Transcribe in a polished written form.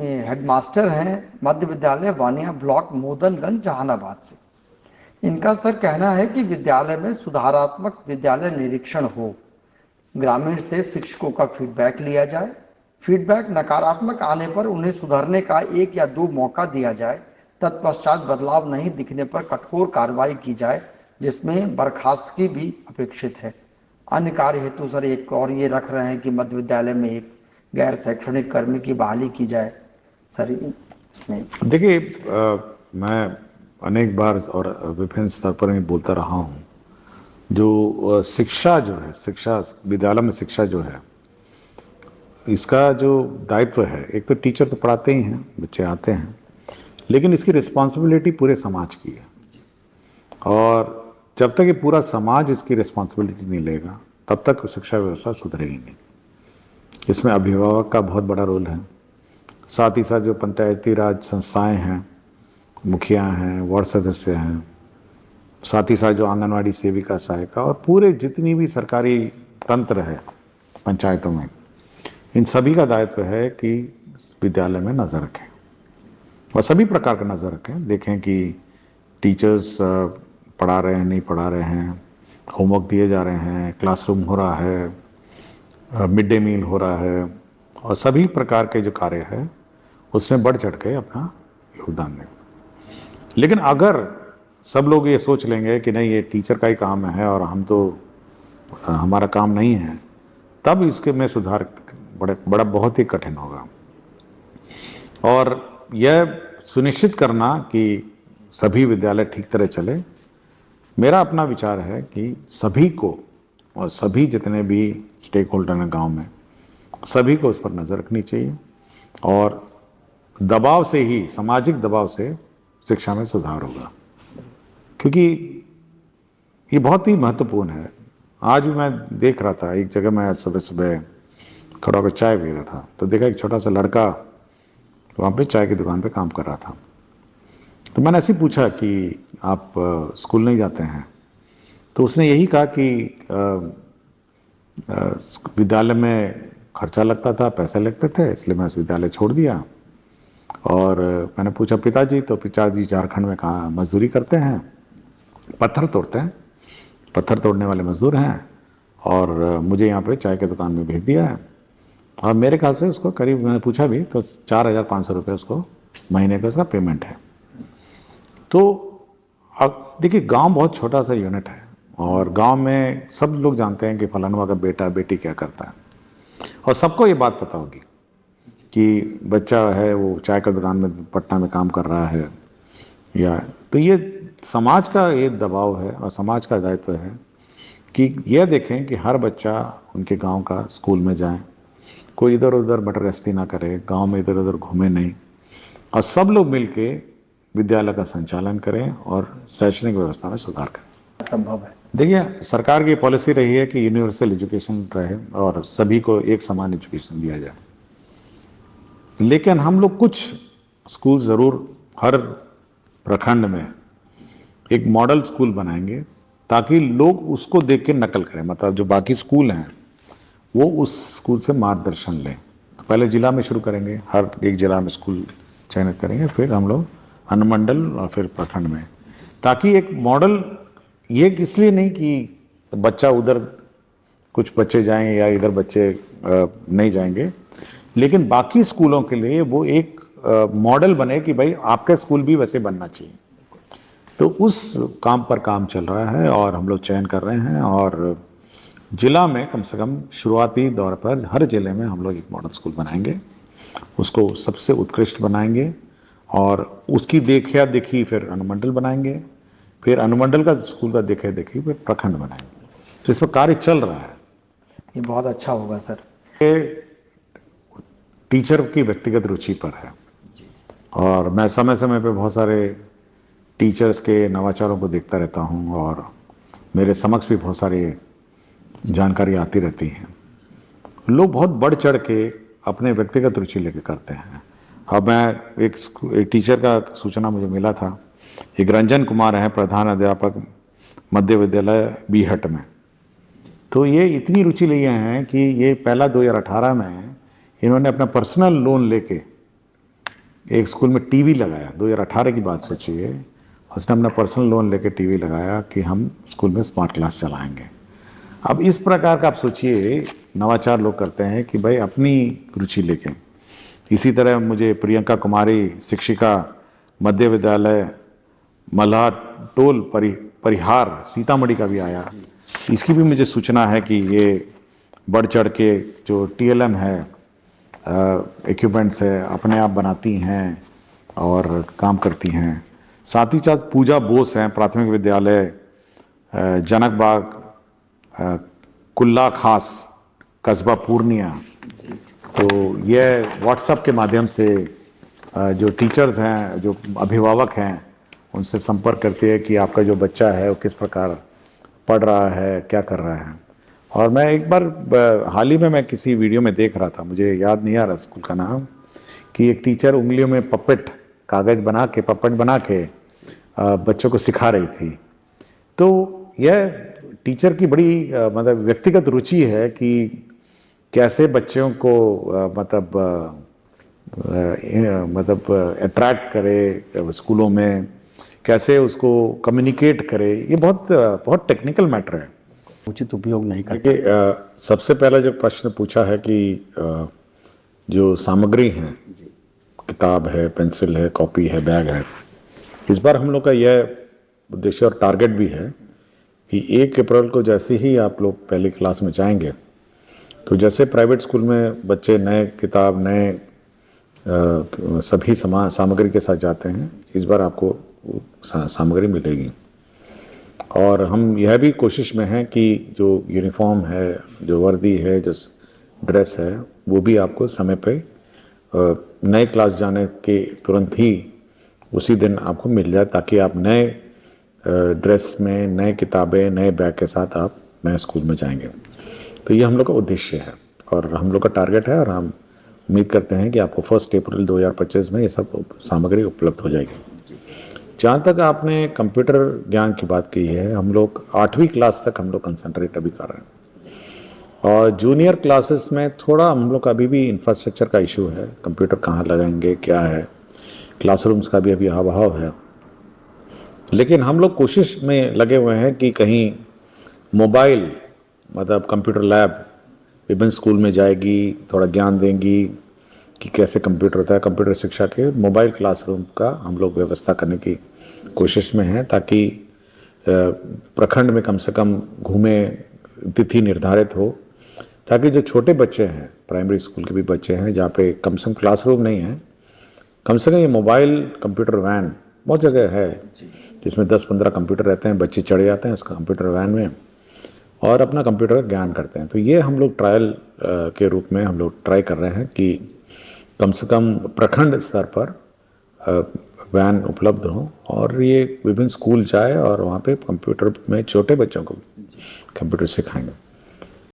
Headmaster हैं मध्य विद्यालय Vaniya block Modanganj Jehanabad से। इनका सर कहना है कि विद्यालय में सुधारात्मक विद्यालय निरीक्षण हो, ग्रामीण से शिक्षकों का फीडबैक लिया जाए, फीडबैक नकारात्मक आने पर उन्हें सुधरने का 1 या 2 मौका दिया जाए, तत्पश्चात बदलाव नहीं दिखने पर कठोर कार्रवाई की जाए, जिसमें बर्खास्तगी भी अपेक्षित है। अन्य कार्य हेतु सर एक और ये रख रहे हैं कि मध्य विद्यालय में एक गैर शैक्षणिक कर्मी की बहाली की जाए। सर इसमें देखिए, मैं अनेक बार और विभिन्न स्तर पर मैं बोलता रहा हूँ, जो शिक्षा जो है, शिक्षा विद्यालय में शिक्षा जो है, इसका जो दायित्व है, एक तो टीचर तो पढ़ाते ही हैं, बच्चे आते हैं, लेकिन इसकी रिस्पॉन्सिबिलिटी पूरे समाज की है। और जब तक ये पूरा समाज इसकी रिस्पॉन्सिबिलिटी नहीं लेगा, तब तक शिक्षा व्यवस्था सुधरेगी नहीं। इसमें अभिभावक का बहुत बड़ा रोल है, साथ ही साथ जो पंचायती राज संस्थाएं हैं, मुखिया हैं, वार्ड सदस्य हैं, साथ ही साथ जो आंगनवाड़ी सेविका सहायिका और पूरे जितनी भी सरकारी तंत्र है पंचायतों में, इन सभी का दायित्व है कि विद्यालय में नज़र रखें और सभी प्रकार का नज़र रखें। देखें कि टीचर्स पढ़ा रहे हैं, नहीं पढ़ा रहे हैं, होमवर्क दिए जा रहे हैं, क्लासरूम हो रहा है, मिड डे मील हो रहा है, और सभी प्रकार के जो कार्य है उसमें बढ़ चढ़ के अपना योगदान दें। लेकिन अगर सब लोग ये सोच लेंगे कि नहीं, ये टीचर का ही काम है और हम तो हमारा काम नहीं है, तब इसके में सुधार बड़ा बहुत ही कठिन होगा। और यह सुनिश्चित करना कि सभी विद्यालय ठीक तरह चले, मेरा अपना विचार है कि सभी को और सभी जितने भी स्टेक होल्डर हैं गाँव में, सभी को उस पर नज़र रखनी चाहिए और दबाव से ही, सामाजिक दबाव से शिक्षा में सुधार होगा, क्योंकि ये बहुत ही महत्वपूर्ण है। आज भी मैं देख रहा था, एक जगह मैं सुबह सुबह खड़ा होकर चाय पी रहा था, तो देखा एक छोटा सा लड़का वहाँ पे चाय की दुकान पे काम कर रहा था। तो मैंने ऐसे ही पूछा कि आप स्कूल नहीं जाते हैं? तो उसने यही कहा कि विद्यालय में खर्चा लगता था, पैसे लगते थे, इसलिए मैं विद्यालय छोड़ दिया। और मैंने पूछा पिताजी, तो पिताजी झारखंड में कहाँ मजदूरी करते हैं, पत्थर तोड़ते हैं, पत्थर तोड़ने वाले मजदूर हैं, और मुझे यहाँ पे चाय की दुकान में भेज दिया है। और मेरे ख्याल से उसको करीब, मैंने पूछा भी तो 4,500 रुपये उसको महीने का उसका पेमेंट है। तो अब देखिए, गांव बहुत छोटा सा यूनिट है और गांव में सब लोग जानते हैं कि फलाना का बेटा बेटी क्या करता है, और सबको ये बात पता होगी कि बच्चा है वो चाय का दुकान में पटना में काम कर रहा है। या तो ये समाज का ये दबाव है और समाज का दायित्व है कि यह देखें कि हर बच्चा उनके गांव का स्कूल में जाए, कोई इधर उधर बटरगश्ती ना करे, गांव में इधर उधर घूमे नहीं, और सब लोग मिलके विद्यालय का संचालन करें और शैक्षणिक व्यवस्था में सुधार करें। संभव है। देखिए, सरकार की पॉलिसी रही है कि यूनिवर्सल एजुकेशन रहे और सभी को एक समान एजुकेशन दिया जाए, लेकिन हम लोग कुछ स्कूल ज़रूर हर प्रखंड में एक मॉडल स्कूल बनाएंगे ताकि लोग उसको देख के नकल करें। मतलब जो बाकी स्कूल हैं वो उस स्कूल से मार्गदर्शन लें। तो पहले जिला में शुरू करेंगे, हर एक जिला में स्कूल चयनित करेंगे, फिर हम लोग अनुमंडल और फिर प्रखंड में, ताकि एक मॉडल, ये इसलिए नहीं कि बच्चा उधर कुछ बच्चे जाएंगे या इधर बच्चे नहीं जाएंगे, लेकिन बाकी स्कूलों के लिए वो एक मॉडल बने कि भाई आपका स्कूल भी वैसे बनना चाहिए। तो उस काम पर काम चल रहा है और हम लोग चयन कर रहे हैं, और जिला में कम से कम शुरुआती दौर पर हर जिले में हम लोग एक मॉडल स्कूल बनाएंगे, उसको सबसे उत्कृष्ट बनाएंगे, और उसकी देखा देखी फिर अनुमंडल बनाएंगे, फिर अनुमंडल का स्कूल का देखा देखी फिर प्रखंड बनाएंगे। तो इस पर कार्य चल रहा है। ये बहुत अच्छा होगा सर। ये टीचर की व्यक्तिगत रुचि पर है, और मैं समय समय पे बहुत सारे टीचर्स के नवाचारों को देखता रहता हूँ और मेरे समक्ष भी बहुत सारी जानकारी आती रहती हैं। लोग बहुत बढ़ चढ़ के अपने व्यक्तिगत रुचि लेके करते हैं। अब मैं एक टीचर का सूचना मुझे मिला था, एक रंजन कुमार हैं, प्रधान अध्यापक मध्य विद्यालय बीहट में। तो ये इतनी रुचि लिए हैं कि ये पहला 2018 में इन्होंने अपना पर्सनल लोन लेके एक स्कूल में टीवी लगाया, 2018 की बात सोचिए, उसने अपना पर्सनल लोन लेके टीवी लगाया कि हम स्कूल में स्मार्ट क्लास चलाएंगे। अब इस प्रकार का आप सोचिए नवाचार लोग करते हैं कि भाई अपनी रुचि लेके। इसी तरह मुझे प्रियंका कुमारी शिक्षिका मध्य विद्यालय मल्हा टोल परिहार सीतामढ़ी का भी आया, इसकी भी मुझे सूचना है कि ये बढ़ चढ़ के जो TLM है इक्विपमेंट्स है अपने आप बनाती हैं और काम करती हैं। साथ ही साथ पूजा बोस हैं प्राथमिक विद्यालय जनक बाग कुल्ला खास कस्बा पूर्णिया। तो यह व्हाट्सएप के माध्यम से जो टीचर्स हैं जो अभिभावक हैं उनसे संपर्क करती है कि आपका जो बच्चा है वो किस प्रकार पढ़ रहा है, क्या कर रहा है। और मैं एक बार हाल ही में मैं किसी वीडियो में देख रहा था, मुझे याद नहीं आ रहा स्कूल का नाम, कि एक टीचर उंगलियों में पपेट कागज बना के पपेट बना के बच्चों को सिखा रही थी। तो यह टीचर की बड़ी मतलब व्यक्तिगत रुचि है कि कैसे बच्चों को मतलब अट्रैक्ट करे स्कूलों में, कैसे उसको कम्युनिकेट करे। ये बहुत टेक्निकल मैटर है, उचित उपयोग नहीं करते। देखिए सबसे पहला जो प्रश्न पूछा है कि जो सामग्री है, किताब है, पेंसिल है, कॉपी है, बैग है, इस बार हम लोग का यह उद्देश्य और टारगेट भी है कि 1 अप्रैल को जैसे ही आप लोग पहली क्लास में जाएंगे तो जैसे प्राइवेट स्कूल में बच्चे नए किताब नए सभी सामग्री के साथ जाते हैं, इस बार आपको सामग्री मिलेगी। और हम यह भी कोशिश में हैं कि जो यूनिफॉर्म है, जो वर्दी है, जो ड्रेस है, वो भी आपको समय पे नए क्लास जाने के तुरंत ही उसी दिन आपको मिल जाए, ताकि आप नए ड्रेस में, नए किताबें, नए बैग के साथ आप नए स्कूल में जाएंगे। तो ये हम लोग का उद्देश्य है और हम लोग का टारगेट है, और हम उम्मीद करते हैं कि आपको 1 अप्रैल 2025 में ये सब सामग्री उपलब्ध हो जाएगी। जहाँ तक आपने कंप्यूटर ज्ञान की बात की है, हम लोग 8वीं क्लास तक हम लोग कंसंट्रेट अभी कर रहे हैं, और जूनियर क्लासेस में थोड़ा हम लोग का अभी भी इंफ्रास्ट्रक्चर का इशू है, कंप्यूटर कहाँ लगाएंगे, क्या है, क्लासरूम्स का भी अभी अभाव है। लेकिन हम लोग कोशिश में लगे हुए हैं कि कहीं मोबाइल मतलब कंप्यूटर लैब विभिन्न स्कूल में जाएगी, थोड़ा ज्ञान देंगी कि कैसे कंप्यूटर होता है। कंप्यूटर शिक्षा के मोबाइल क्लासरूम का हम लोग व्यवस्था करने की कोशिश में हैं, ताकि प्रखंड में कम से कम घूमे, तिथि निर्धारित हो, ताकि जो छोटे बच्चे हैं, प्राइमरी स्कूल के भी बच्चे हैं जहाँ पे कम से कम क्लासरूम नहीं है, कम से कम ये मोबाइल कंप्यूटर वैन बहुत जगह है जिसमें 10-15 कंप्यूटर रहते हैं, बच्चे चढ़ जाते हैं उस कंप्यूटर वैन में और अपना कंप्यूटर का ज्ञान करते हैं। तो ये हम लोग ट्रायल के रूप में हम लोग ट्राई कर रहे हैं कि कम से कम प्रखंड स्तर पर वैन उपलब्ध हो और ये विभिन्न स्कूल जाए और वहाँ पे कंप्यूटर में छोटे बच्चों को कंप्यूटर सिखाएंगे।